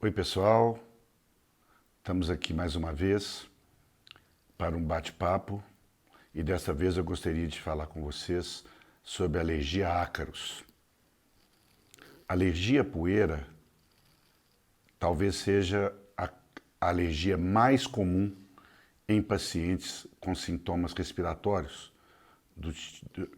Oi, pessoal. Estamos aqui mais uma vez para um bate-papo e dessa vez eu gostaria de falar com vocês sobre alergia a ácaros. Alergia à poeira talvez seja a alergia mais comum em pacientes com sintomas respiratórios do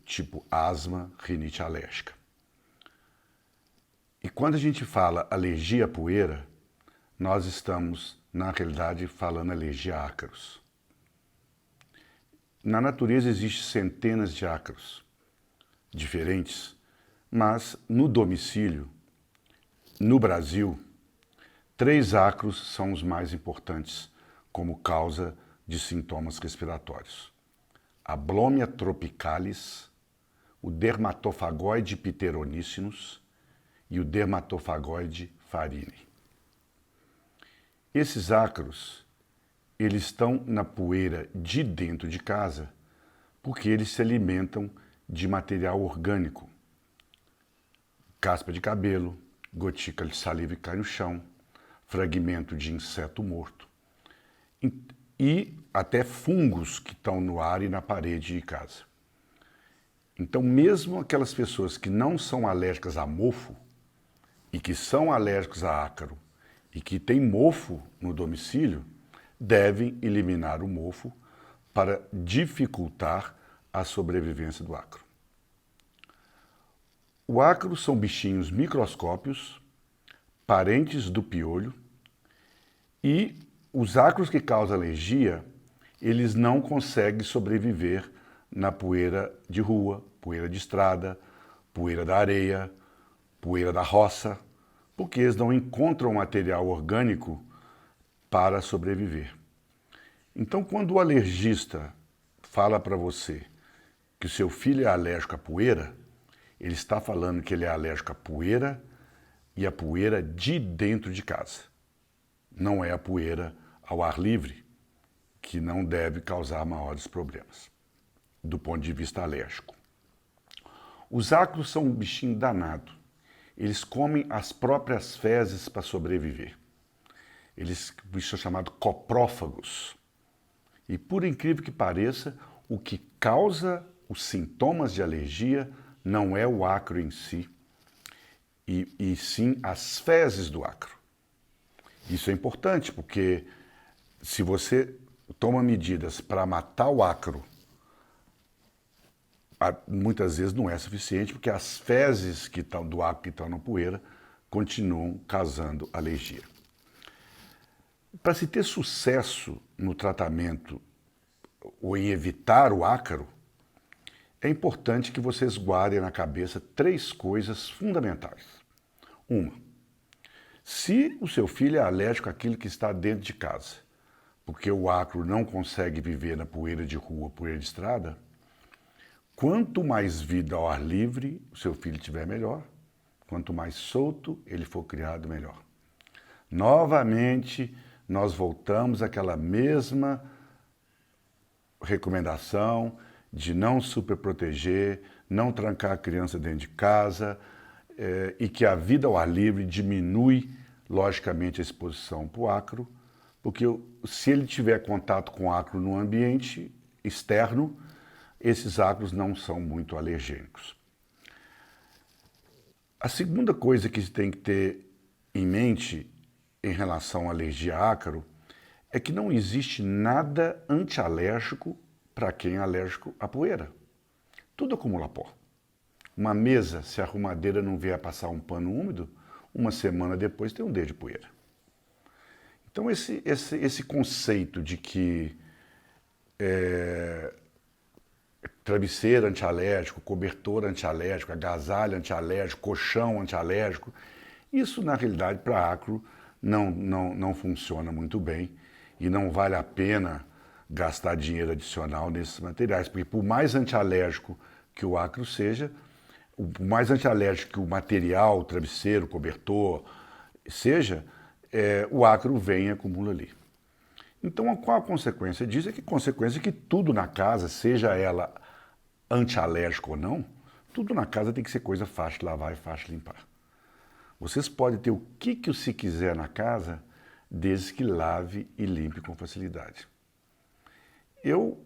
tipo asma, rinite alérgica. E quando a gente fala alergia à poeira, nós estamos, na realidade, falando alergia a ácaros. Na natureza existem centenas de ácaros diferentes, mas no domicílio, no Brasil, 3 ácaros são os mais importantes como causa de sintomas respiratórios. A Blomia tropicalis, o Dermatofagoide pteronicinus e o Dermatofagoide farinei. Esses ácaros, eles estão na poeira de dentro de casa porque eles se alimentam de material orgânico. Caspa de cabelo, gotícula de saliva que cai no chão, fragmento de inseto morto e até fungos que estão no ar e na parede de casa. Então, mesmo aquelas pessoas que não são alérgicas a mofo e que são alérgicos a ácaro e que têm mofo no domicílio, devem eliminar o mofo para dificultar a sobrevivência do ácaro. O ácaro são bichinhos microscópios, parentes do piolho, e os ácaros que causam alergia, eles não conseguem sobreviver na poeira de rua, poeira de estrada, poeira da areia, poeira da roça, porque eles não encontram material orgânico para sobreviver. Então, quando o alergista fala para você que o seu filho é alérgico à poeira, ele está falando que ele é alérgico à poeira e à poeira de dentro de casa. Não é a poeira ao ar livre, que não deve causar maiores problemas, do ponto de vista alérgico. Os ácaros são um bichinho danado. Eles comem as próprias fezes para sobreviver. Eles são chamados coprófagos. E por incrível que pareça, o que causa os sintomas de alergia não é o ácaro em si, e sim as fezes do ácaro. Isso é importante, porque se você toma medidas para matar o ácaro, muitas vezes não é suficiente, porque as fezes do ácaro que estão na poeira continuam causando alergia. Para se ter sucesso no tratamento ou em evitar o ácaro, é importante que vocês guardem na cabeça 3 coisas fundamentais. Uma, se o seu filho é alérgico àquilo que está dentro de casa, porque o ácaro não consegue viver na poeira de rua, poeira de estrada, quanto mais vida ao ar livre o seu filho tiver, melhor. Quanto mais solto ele for criado, melhor. Novamente, nós voltamos àquela mesma recomendação de não superproteger, não trancar a criança dentro de casa, e que a vida ao ar livre diminui, logicamente, a exposição para o ácaro, porque se ele tiver contato com ácaro no ambiente externo, esses ácaros não são muito alergênicos. A segunda coisa que se tem que ter em mente em relação à alergia a ácaro é que não existe nada antialérgico para quem é alérgico à poeira. Tudo acumula pó. Uma mesa, se a arrumadeira não vier passar um pano úmido, uma semana depois tem um dedo de poeira. Então esse conceito de que travesseiro antialérgico, cobertor antialérgico, agasalho antialérgico, colchão antialérgico, isso na realidade para ácaro não funciona muito bem e não vale a pena gastar dinheiro adicional nesses materiais, porque por mais antialérgico que o ácaro seja, por mais antialérgico que o material, o travesseiro, o cobertor seja, o ácaro vem e acumula ali. Então, qual a consequência disso? É que a consequência é que tudo na casa, seja ela antialérgica ou não, tudo na casa tem que ser coisa fácil de lavar e fácil de limpar. Vocês podem ter o que você quiser na casa, desde que lave e limpe com facilidade. Eu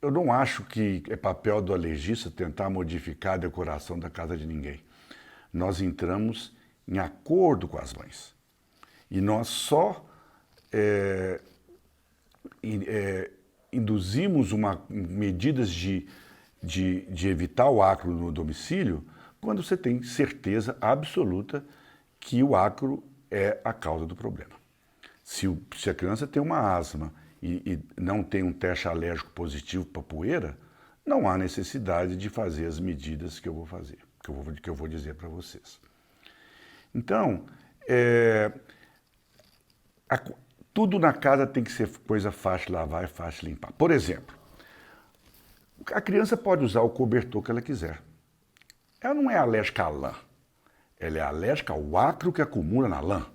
não acho que é papel do alergista tentar modificar a decoração da casa de ninguém. Nós entramos em acordo com as mães. E nós só induzimos medidas de evitar o ácaro no domicílio quando você tem certeza absoluta que o ácaro é a causa do problema. Se a criança tem uma asma e não tem um teste alérgico positivo para poeira, não há necessidade de fazer as medidas que eu vou fazer, que eu vou dizer para vocês. Então, tudo na casa tem que ser coisa fácil de lavar e fácil de limpar. Por exemplo, a criança pode usar o cobertor que ela quiser. Ela não é alérgica à lã. Ela é alérgica ao ácaro que acumula na lã.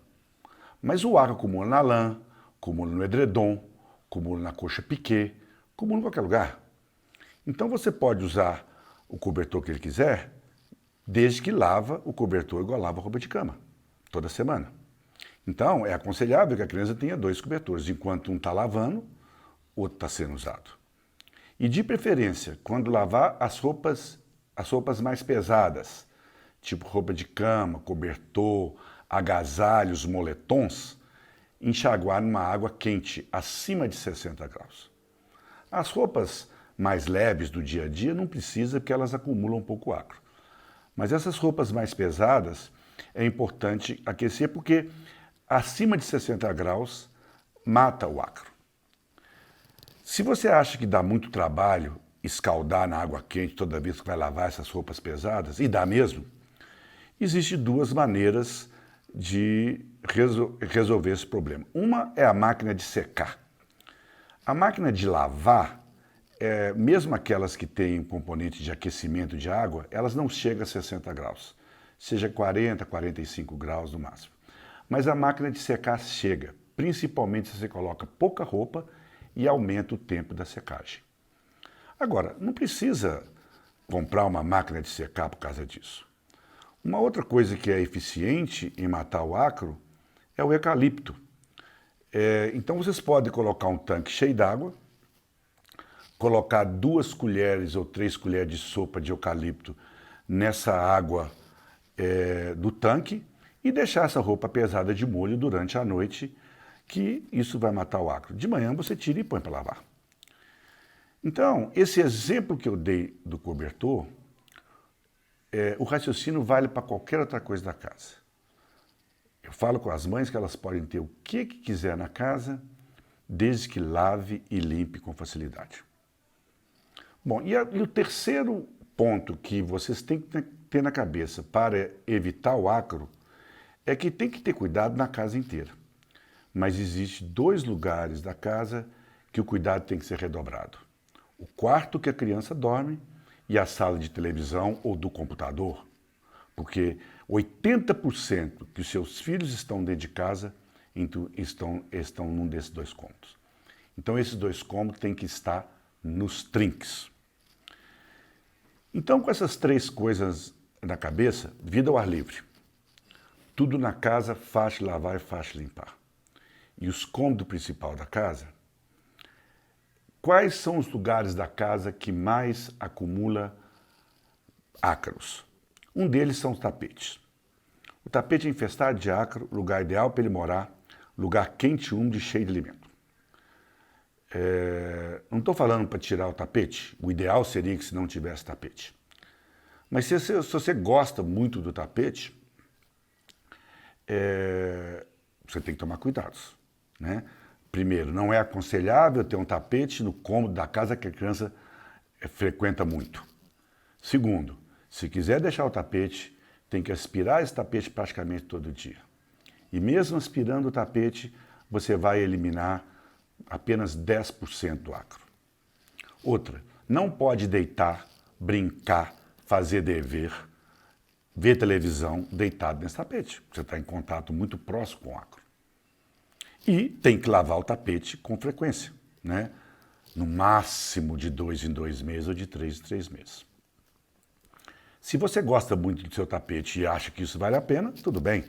Mas o ácaro acumula na lã, acumula no edredom, acumula na coxa piquê, acumula em qualquer lugar. Então você pode usar o cobertor que ele quiser, desde que lava o cobertor igual lava a roupa de cama, toda semana. Então, é aconselhável que a criança tenha 2 cobertores, enquanto um está lavando, o outro está sendo usado. E de preferência, quando lavar as roupas mais pesadas, tipo roupa de cama, cobertor, agasalhos, moletons, enxaguar numa água quente, acima de 60 graus. As roupas mais leves do dia a dia não precisa, porque elas acumulam um pouco ácaro. Mas essas roupas mais pesadas é importante aquecer, porque acima de 60 graus mata o ácaro. Se você acha que dá muito trabalho escaldar na água quente toda vez que vai lavar essas roupas pesadas, e dá mesmo, existem 2 maneiras de resolver esse problema. Uma é a máquina de secar. A máquina de lavar, mesmo aquelas que têm um componente de aquecimento de água, elas não chegam a 60 graus, seja 40, 45 graus no máximo. Mas a máquina de secar chega, principalmente se você coloca pouca roupa e aumenta o tempo da secagem. Agora, não precisa comprar uma máquina de secar por causa disso. Uma outra coisa que é eficiente em matar o ácaro é o eucalipto. Então vocês podem colocar um tanque cheio d'água, colocar 2 colheres ou 3 colheres de sopa de eucalipto nessa água do tanque e deixar essa roupa pesada de molho durante a noite, que isso vai matar o ácaro. De manhã você tira e põe para lavar. Então, esse exemplo que eu dei do cobertor, o raciocínio vale para qualquer outra coisa da casa. Eu falo com as mães que elas podem ter o que quiser na casa, desde que lave e limpe com facilidade. Bom, e o terceiro ponto que vocês têm que ter na cabeça para evitar o ácaro é que tem que ter cuidado na casa inteira. Mas existem 2 lugares da casa que o cuidado tem que ser redobrado. O quarto que a criança dorme e a sala de televisão ou do computador. Porque 80% que os seus filhos estão dentro de casa estão num desses 2 cômodos. Então esses 2 cômodos têm que estar nos trinques. Então com essas 3 coisas na cabeça, vida ao ar livre. Tudo na casa, fácil de lavar e fácil de limpar. E os cômodos principais da casa, quais são os lugares da casa que mais acumula ácaros? Um deles são os tapetes. O tapete é infestado de ácaro, lugar ideal para ele morar, lugar quente, úmido e cheio de alimento. Não estou falando para tirar o tapete, o ideal seria que se não tivesse tapete. Mas se você gosta muito do tapete, você tem que tomar cuidados, né? Primeiro, não é aconselhável ter um tapete no cômodo da casa que a criança frequenta muito. Segundo, se quiser deixar o tapete, tem que aspirar esse tapete praticamente todo dia. E mesmo aspirando o tapete, você vai eliminar apenas 10% do ácaro. Outra, não pode deitar, brincar, fazer dever, ver televisão deitado nesse tapete. Você está em contato muito próximo com o ácaro. E tem que lavar o tapete com frequência, né? No máximo de 2 em 2 meses ou de 3 em 3 meses. Se você gosta muito do seu tapete e acha que isso vale a pena, tudo bem.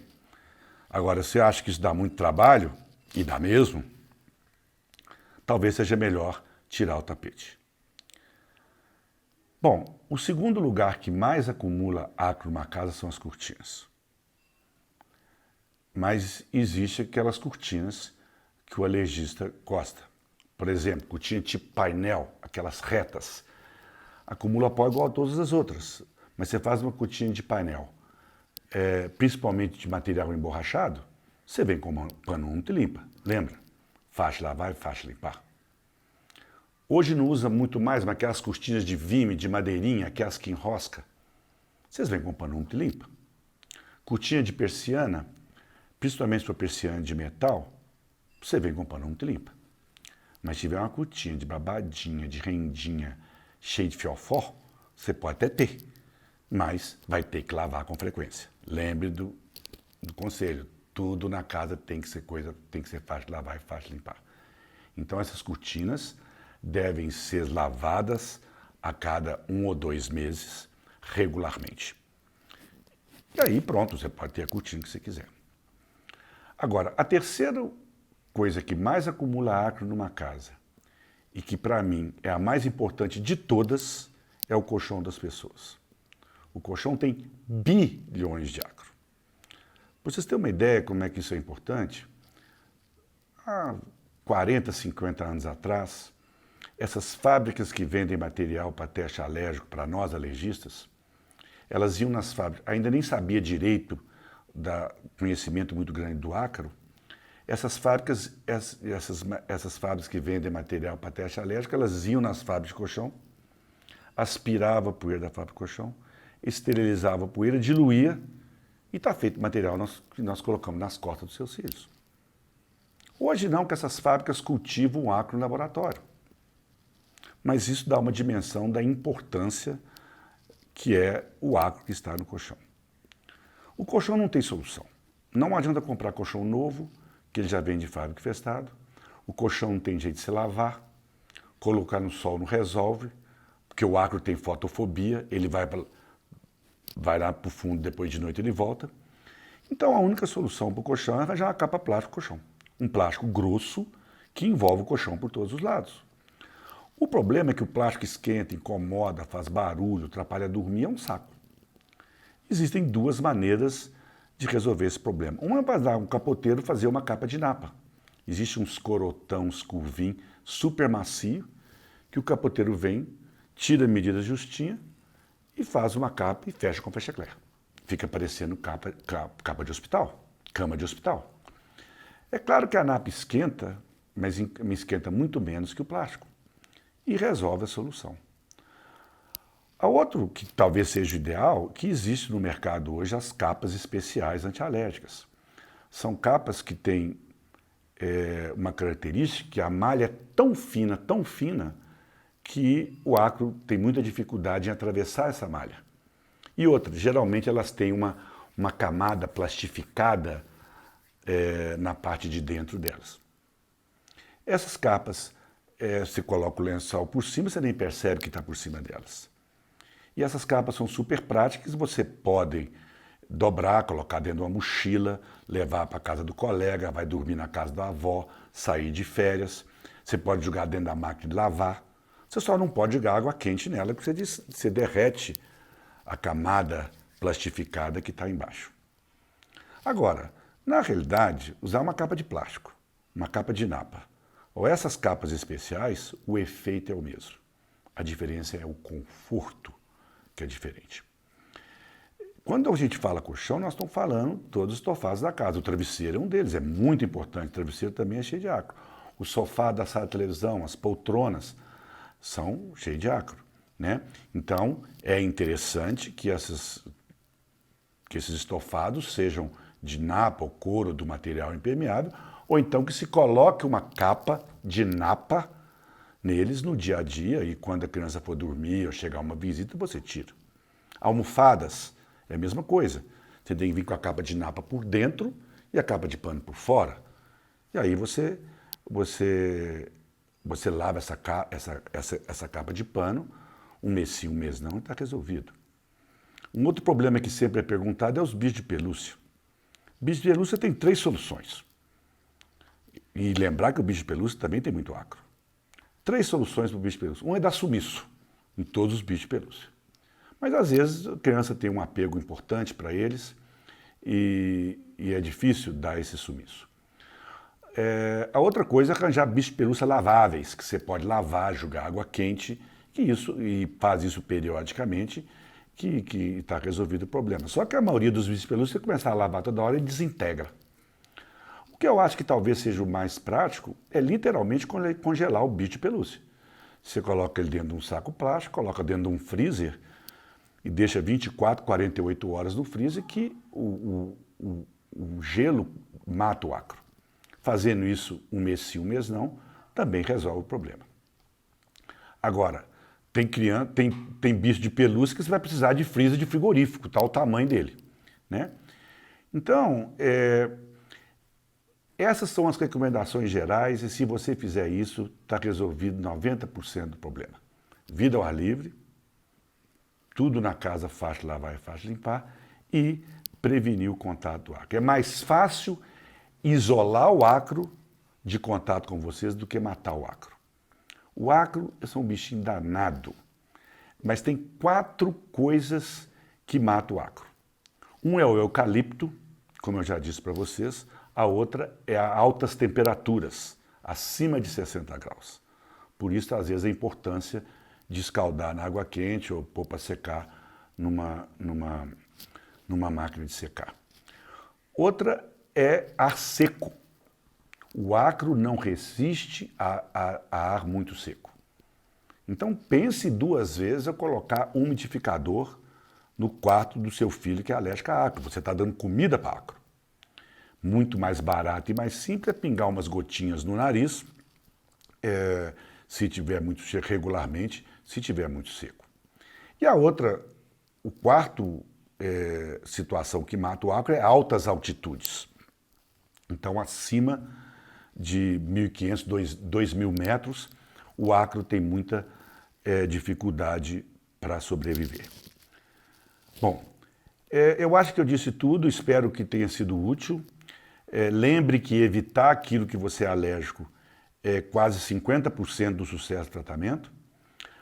Agora, se você acha que isso dá muito trabalho, e dá mesmo, talvez seja melhor tirar o tapete. Bom, o segundo lugar que mais acumula acro numa casa são as cortinas. Mas existe aquelas cortinas que o alergista gosta. Por exemplo, cortina tipo painel, aquelas retas. Acumula pó igual a todas as outras. Mas você faz uma cortina de painel, principalmente de material emborrachado, você vem com um pano úmido e limpa. Lembra? Faixa lavar e faixa limpar. Hoje não usa muito mais, mas aquelas cortinas de vime, de madeirinha, aquelas que enrosca. Vocês vêm com pano úmido e limpa. Cortina de persiana, principalmente para persiana de metal, você vem com pano úmido e limpa. Mas se tiver uma cortina de babadinha, de rendinha, cheia de fiofó, você pode até ter, mas vai ter que lavar com frequência. Lembre do conselho, tudo na casa tem que ser fácil de lavar e fácil de limpar. Então essas cortinas devem ser lavadas a cada 1 ou 2 meses, regularmente. E aí pronto, você pode ter a cortina que você quiser. Agora, a terceira coisa que mais acumula acro numa casa, e que para mim é a mais importante de todas, é o colchão das pessoas. O colchão tem bilhões de acro. Para vocês terem uma ideia como é que isso é importante, há 40, 50 anos atrás, essas fábricas que vendem material para teste alérgico para nós alergistas, elas iam nas fábricas, ainda nem sabia direito do conhecimento muito grande do ácaro. Essas fábricas que vendem material para teste alérgico, elas iam nas fábricas de colchão, aspiravam a poeira da fábrica de colchão, esterilizavam a poeira, diluía e está feito o material que nós colocamos nas costas dos seus filhos. Hoje não, que essas fábricas cultivam o acro no laboratório. Mas isso dá uma dimensão da importância que é o acro que está no colchão. O colchão não tem solução. Não adianta comprar colchão novo, que ele já vem de fábrica infestado. O colchão não tem jeito de se lavar. Colocar no sol não resolve, porque o acro tem fotofobia, ele vai lá para o fundo, depois de noite ele volta. Então a única solução para o colchão é arranjar uma capa plástica do colchão. Um plástico grosso que envolve o colchão por todos os lados. O problema é que o plástico esquenta, incomoda, faz barulho, atrapalha dormir, é um saco. Existem 2 maneiras de resolver esse problema. Uma é para dar um capoteiro fazer uma capa de napa. Existe uns corotão, uns curvim super macio, que o capoteiro vem, tira a medida justinha e faz uma capa e fecha com fecha-clé. Fica parecendo capa de hospital, cama de hospital. É claro que a napa esquenta, mas me esquenta muito menos que o plástico. E resolve a solução. A outro, que talvez seja o ideal, que existe no mercado hoje as capas especiais antialérgicas. São capas que têm uma característica que a malha é tão fina, que o acro tem muita dificuldade em atravessar essa malha. E outra, geralmente elas têm uma camada plastificada na parte de dentro delas. Essas capas, você coloca o lençol por cima, você nem percebe que está por cima delas. E essas capas são super práticas, você pode dobrar, colocar dentro de uma mochila, levar para a casa do colega, vai dormir na casa da avó, sair de férias. Você pode jogar dentro da máquina de lavar. Você só não pode jogar água quente nela, porque você derrete a camada plastificada que está embaixo. Agora, na realidade, usar uma capa de plástico, uma capa de napa, ou essas capas especiais, o efeito é o mesmo. A diferença é o conforto que é diferente. Quando a gente fala colchão, nós estamos falando todos os estofados da casa. O travesseiro é um deles, é muito importante. O travesseiro também é cheio de acro. O sofá da sala de televisão, as poltronas, são cheios de acro, né? Então, é interessante que esses estofados sejam de napa ou couro, do material impermeável, ou então que se coloque uma capa de napa neles no dia a dia, e quando a criança for dormir ou chegar uma visita, você tira. Almofadas, é a mesma coisa. Você tem que vir com a capa de napa por dentro e a capa de pano por fora. E aí você lava essa capa de pano, um mês sim, um mês não, e está resolvido. Um outro problema que sempre é perguntado é os bichos de pelúcia. Bicho de pelúcia tem 3 soluções. E lembrar que o bicho de pelúcia também tem muito acro. 3 soluções para o bicho de pelúcia. Um é dar sumiço em todos os bichos de pelúcia. Mas às vezes a criança tem um apego importante para eles e é difícil dar esse sumiço. A outra coisa é arranjar bichos de pelúcia laváveis, que você pode lavar, jogar água quente, e faz isso periodicamente, que está resolvido o problema. Só que a maioria dos bichos de pelúcia, você começar a lavar toda hora, ele desintegra. O que eu acho que talvez seja o mais prático é literalmente congelar o bicho de pelúcia. Você coloca ele dentro de um saco plástico, coloca dentro de um freezer e deixa 24, 48 horas no freezer que o gelo mata o acro. Fazendo isso um mês sim, um mês não, também resolve o problema. Agora, tem bicho de pelúcia que você vai precisar de freezer de frigorífico, tal o tamanho dele, né? Então, essas são as recomendações gerais e se você fizer isso, está resolvido 90% do problema. Vida ao ar livre, tudo na casa fácil de lavar e fácil de limpar e prevenir o contato do acro. É mais fácil isolar o acro de contato com vocês do que matar o acro. O acro é um bichinho danado, mas tem 4 coisas que matam o acro. Um é o eucalipto, como eu já disse para vocês, a outra é a altas temperaturas, acima de 60 graus. Por isso, às vezes, a importância de escaldar na água quente ou pôr para secar numa máquina de secar. Outra é ar seco. O acro não resiste a ar muito seco. Então pense 2 vezes a colocar um umidificador no quarto do seu filho que é alérgico a acro. Você está dando comida para acro. Muito mais barato e mais simples é pingar umas gotinhas no nariz, se tiver muito seco, regularmente, se tiver muito seco. E a outra, o quarto situação que mata o acro é altas altitudes. Então, acima de 1.500, 2.000 metros, o acro tem muita dificuldade para sobreviver. Bom, eu acho que eu disse tudo, espero que tenha sido útil. Lembre que evitar aquilo que você é alérgico é quase 50% do sucesso do tratamento.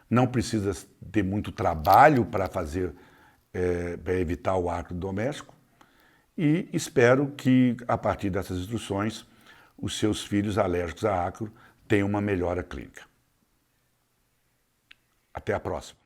Não precisa ter muito trabalho para para evitar o acro doméstico. E espero que, a partir dessas instruções, os seus filhos alérgicos a acro tenham uma melhora clínica. Até a próxima.